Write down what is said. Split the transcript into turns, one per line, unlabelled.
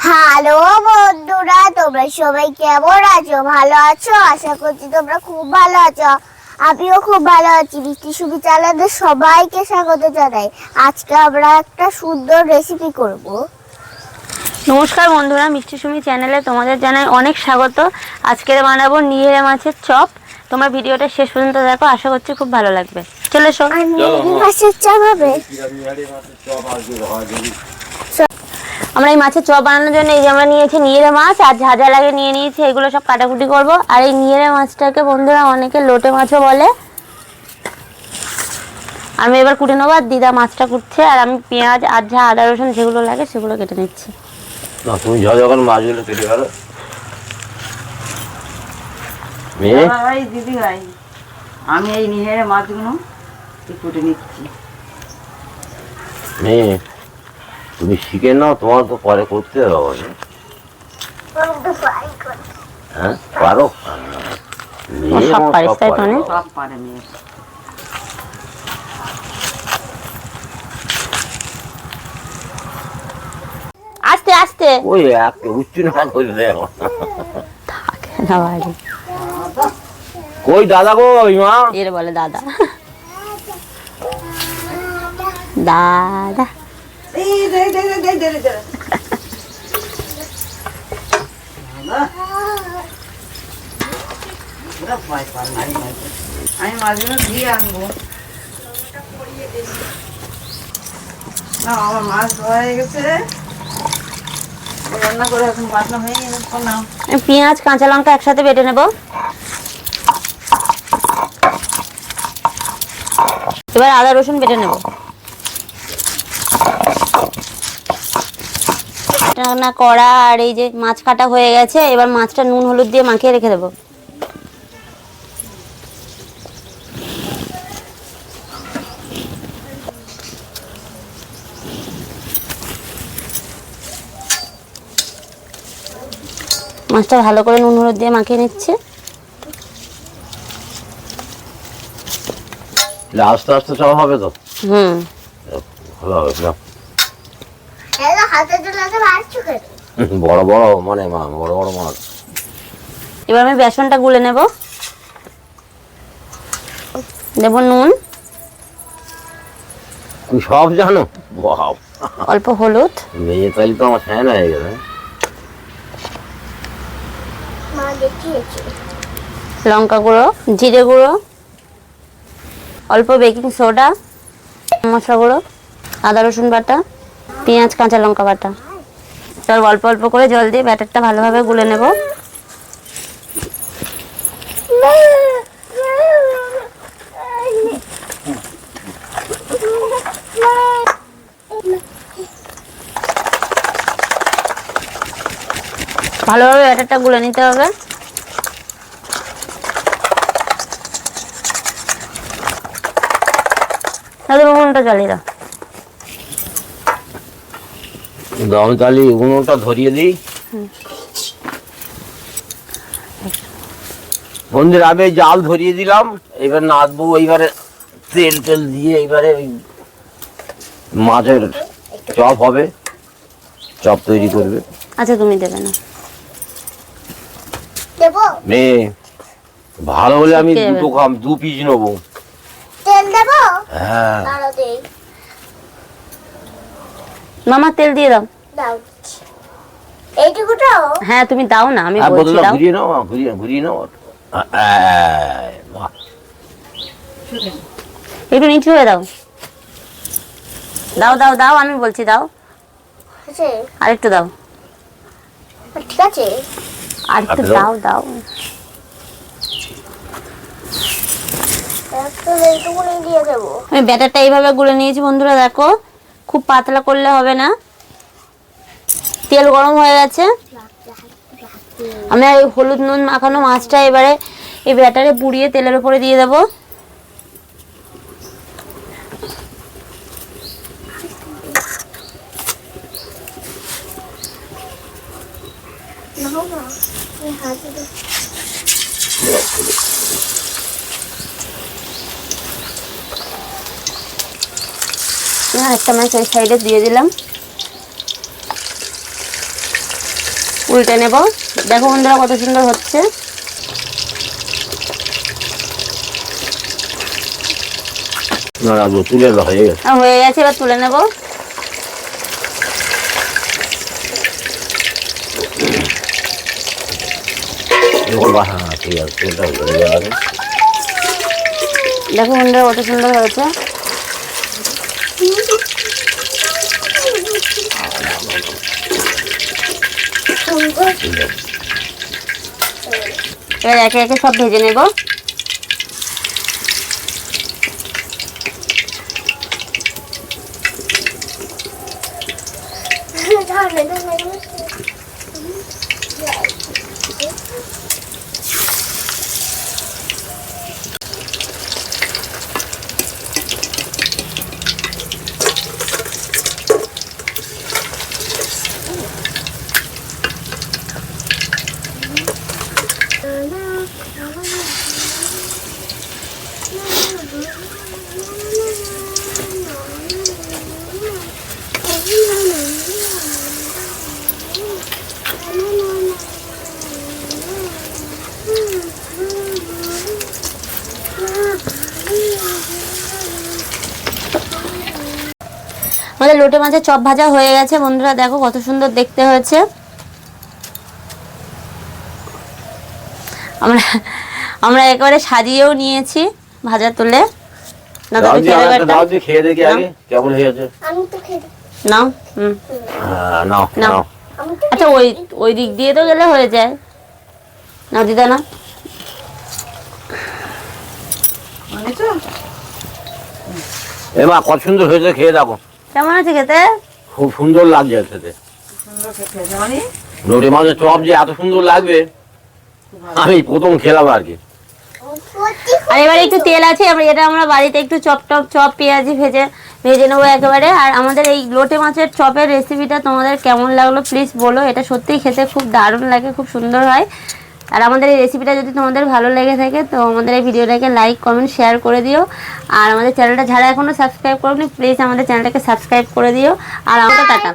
Hello বন্ধুরা, তোমরা সবাই কেমন আছো? ভালো আছো? আশা করছি তোমরা খুব ভালো আছো। আমিও খুব ভালো আছি। মিষ্টি সুমি চ্যানেলে সবাইকে স্বাগত জানাই। আজকে আমরা একটা সুন্দর রেসিপি করব।
নমস্কার বন্ধুরা, মিষ্টি সুমি চ্যানেলে তোমাদের জানাই অনেক স্বাগত। আজকে বানাবো নিয়েরে মাছের চপ। তোমরা ভিডিওটা শেষ পর্যন্ত দেখো, আশা করছি খুব ভালো লাগবে। চলে এসো।
মাছের চপ হবে।
আমরা এই মাছের চপ বানানোর জন্য এই যে আমরা নিয়েছি নিয়েরে মাছ আর ঝাঁঝা লাগে নিয়ে নিয়েছি। এগুলো সব কাটাকুটি করব। আর এই নিয়েরে মাছটাকে বন্ধুরা অনেকে লোটে মাছও বলে। আমি এবার কুটে নেবো, আর দিদা মাছটা কুটছে, আর আমি পেঁয়াজ আর আদা রসুন যেগুলো লাগে সেগুলো কেটে নিচ্ছি।
না, তুমি যখন মাছগুলো কেটে গেলো
দিদি ভাই, আমি এই নিহেরে মাছগুলো কুটে নিচ্ছি।
মেয়ে, তুমি শিখে নাও, তোমার তো পরে করতে হবে। হ্যাঁ, পারো?
সব পারিস তাই তো?
সব পারে মেয়ে।
আস্তে আস্তে
ওই একটা উচ্চ না করে দেয়। কই দাদা কই মা?
এর বলে দাদা। দাদা
আমি মাছগুলো দিয়ে আনবো। না, আমার মাছ হয়ে গেছে, রান্না করে এখন বাটনা হয়ে গেছে।
পেঁয়াজ কাঁচা লঙ্কা একসাথে বেটে নেব। এবার আদা রসুন বেটে নেব। না কড়া আর এই যে মাছ কাটা হয়ে গেছে। এবার মাছটা নুন হলুদ দিয়ে মাখিয়ে রেখে দেবো। মাছটা ভালো করে নুন হলুদ দিয়ে মাখিয়ে নিচ্ছে।
আস্তে আস্তে সব হবে তো? ভালো হবে না? বড় বড় মানে বড় বড় মাছ।
এবার আমি বেসনটা গুলে নেব। দেব নুন,
তুমি সব জানো? বাহ,
অল্প হলুদ,
মেয়ে তাহলে তো আমার ফ্যান হয়ে গেছে।
লঙ্কা গুঁড়ো, জিরে গুঁড়ো, অল্প বেকিং সোডা, মশলা গুঁড়ো, আদা রসুন বাটা, পেঁয়াজ কাঁচা লঙ্কা বাটা। সব অল্প অল্প করে জল দিয়ে ব্যাটারটা ভালোভাবে গুলে নেব। ভালোভাবে ব্যাটারটা গুলে নিতে হবে। উনুনটা জ্বালিয়ে দাও।
আমি তাহলে উনুনটা ধরিয়ে দিই। বন্ধুর আমি জাল ধরিয়ে দিলাম। এবার নাচবো। এইবারে তেল টেল দিয়ে এইবারে ওই মাছের চপ হবে, চপ তৈরি করবে।
আচ্ছা, তুমি দেবে না?
মেয়ে ভালো হলে আমি দু পিস নেবো।
তেল দেবো?
হ্যাঁ,
মামা তেল দিয়ে দাও।
এইটুকুটাও?
হ্যাঁ তুমি দাও না, আমি বলছি দাও।
ঘুরিয়ে নাও, ঘুরিয়ে নাও।
একটু নিচু হয়ে দাও। দাও দাও দাও, আমি বলছি দাও। আর একটু দাও।
ঠিক আছে,
আর একটু দাও দাও। আমি ব্যাটারটা এইভাবে গুলে নিয়েছি বন্ধুরা, দেখো খুব পাতলা করলে হবে না। তেল গরম হয়ে গেছে। আমি এই হলুদ নুন মাখানো মাছটা এবারে এই ব্যাটারে পুড়িয়ে তেলের উপরে দিয়ে দেবো। একটা মাছ এই সাইডে দিয়ে দিলাম, উল্টে নেব। দেখো বন্ধুরা কত সুন্দর হচ্ছে।
তুলে হয়ে গেছে।
হয়ে গেছে, এবার তুলে নেব।
ঠিক আছে, হয়ে গেছে।
দেখো বন্ধুরা কত সুন্দর হয়েছে। এবার একে একে সব ভেজে নেব। আমাদের লোটে মাছের চপ ভাজা হয়ে গেছে বন্ধুরা, দেখো কত সুন্দর দেখতে হয়েছে। আমরা আমরা একেবারে সাজিয়েও নিয়েছি ভাজা তুলে। না তবে
খেয়ে দেখি আগে কেমন হয়েছে।
নাও।
নাও নাও।
আচ্ছা ওই দিক দিয়ে তো গেলে হয়ে যায়। নাও দিদা না।
এমা কত সুন্দর হয়েছে, খেয়ে দেখো।
কেমন আছে খেতে?
খুব সুন্দর লাগছে খেতে। লোটে মাছের চপ যে এত সুন্দর লাগবে আমি প্রথম খেলাম আর কি।
আর এবারে একটু তেল আছে, এটা আমরা বাড়িতে একটু চপ পেঁয়াজি ভেজে নেবো একেবারে। আর আমাদের এই লোটে মাছের চপের রেসিপিটা তোমাদের কেমন লাগলো প্লিজ বলো। এটা সত্যিই খেতে খুব দারুণ লাগে, খুব সুন্দর হয়। আর আমাদের এই রেসিপিটা যদি তোমাদের ভালো লেগে থাকে তো আমাদের এই ভিডিওটাকে লাইক কমেন্ট শেয়ার করে দিও। আর আমাদের চ্যানেলটা যারা এখনও সাবস্ক্রাইব করোনি প্লিজ আমাদের চ্যানেলটাকে সাবস্ক্রাইব করে দিও। আর আমাকে টাটা।